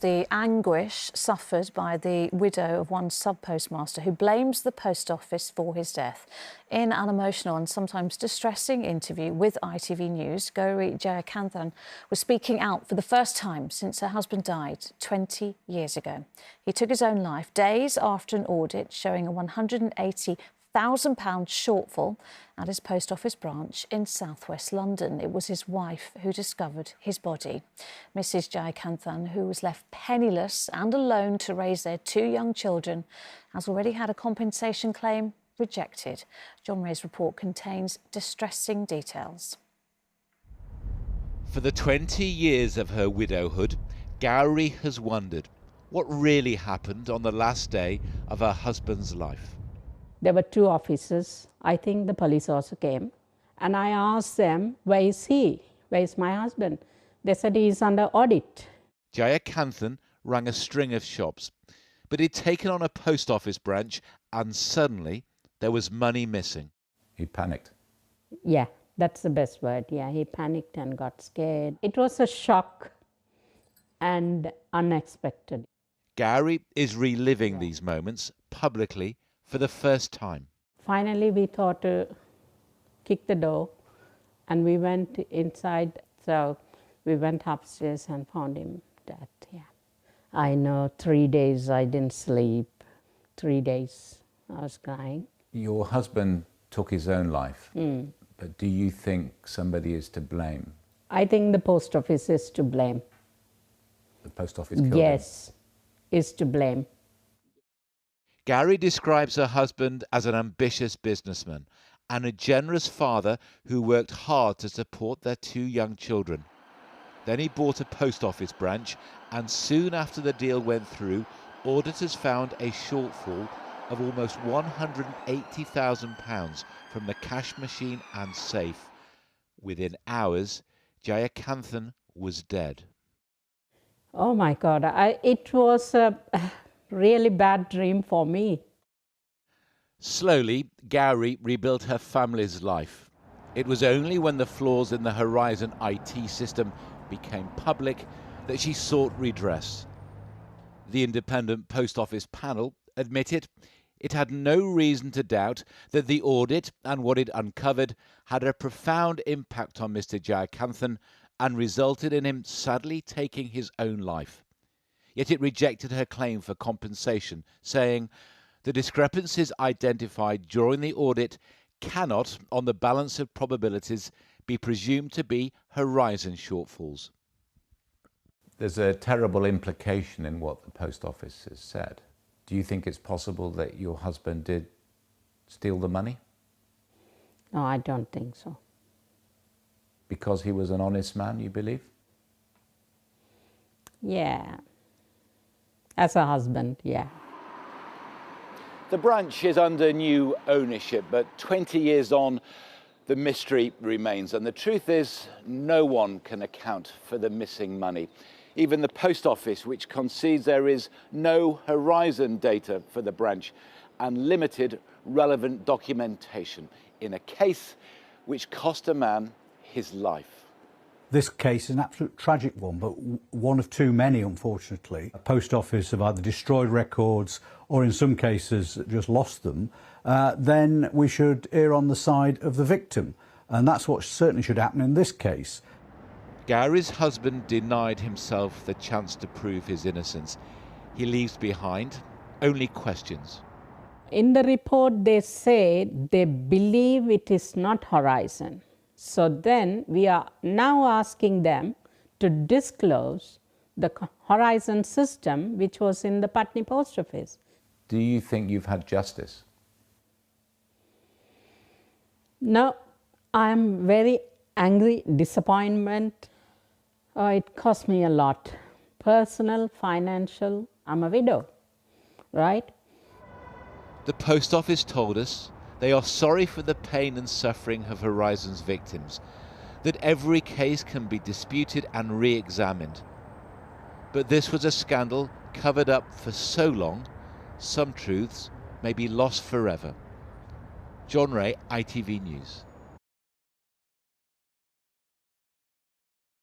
The anguish suffered by the widow of one sub-postmaster who blames the post office for his death. In an emotional and sometimes distressing interview with ITV News, Gowri Jayakanthan was speaking out for the first time since her husband died 20 years ago. He took his own life days after an audit showing a £180,000 shortfall at his post office branch in southwest London. It was his wife who discovered his body. Mrs. Jayakanthan, who was left penniless and alone to raise their two young children, has already had a compensation claim rejected. John Ray's report contains distressing details. For the 20 years of her widowhood, Gowri has wondered what really happened on the last day of her husband's life. There were two officers. I think the police also came. And I asked them, where is he? Where is my husband? They said he's under audit. Jayakanthan rang a string of shops, but he'd taken on a post office branch and suddenly there was money missing. He panicked. Yeah, that's the best word. Yeah, he panicked and got scared. It was a shock and unexpected. Gowri is reliving these moments publicly for the first time. Finally, we thought to kick the door and we went inside. So we went upstairs and found him dead. Yeah. I know 3 days I didn't sleep. 3 days I was crying. Your husband took his own life, but do you think somebody is to blame? I think the post office is to blame. The post office killed him? Yes, is to blame. Gowri describes her husband as an ambitious businessman and a generous father who worked hard to support their two young children. Then he bought a post office branch, and soon after the deal went through, auditors found a shortfall of almost £180,000 from the cash machine and safe. Within hours, Jayakanthan was dead. Oh my God, it was a really bad dream for me. Slowly, Gowri rebuilt her family's life. It was only when the flaws in the Horizon IT system became public that she sought redress. The independent post office panel admitted it had no reason to doubt that the audit and what it uncovered had a profound impact on Mr. Jayakanthan and resulted in him sadly taking his own life. Yet it rejected her claim for compensation, saying the discrepancies identified during the audit cannot, on the balance of probabilities, be presumed to be Horizon shortfalls. There's a terrible implication in what the post office has said. Do you think it's possible that your husband did steal the money? No, I don't think so. Because he was an honest man, you believe? Yeah. As a husband, yeah. The branch is under new ownership, but 20 years on, the mystery remains. And the truth is, no one can account for the missing money. Even the post office, which concedes there is no Horizon data for the branch and limited relevant documentation in a case which cost a man his life. This case is an absolute tragic one, but one of too many, unfortunately. A post office have either destroyed records or in some cases just lost them. Then we should err on the side of the victim. And that's what certainly should happen in this case. Gowri's husband denied himself the chance to prove his innocence. He leaves behind only questions. In the report, they say they believe it is not Horizon. So then we are now asking them to disclose the Horizon system which was in the Putney post office. Do you think you've had justice? No, I'm very angry, disappointment. It cost me a lot. Personal, financial, I'm a widow, right? The post office told us they are sorry for the pain and suffering of Horizon's victims, that every case can be disputed and re-examined. But this was a scandal covered up for so long, some truths may be lost forever. John Ray, ITV News.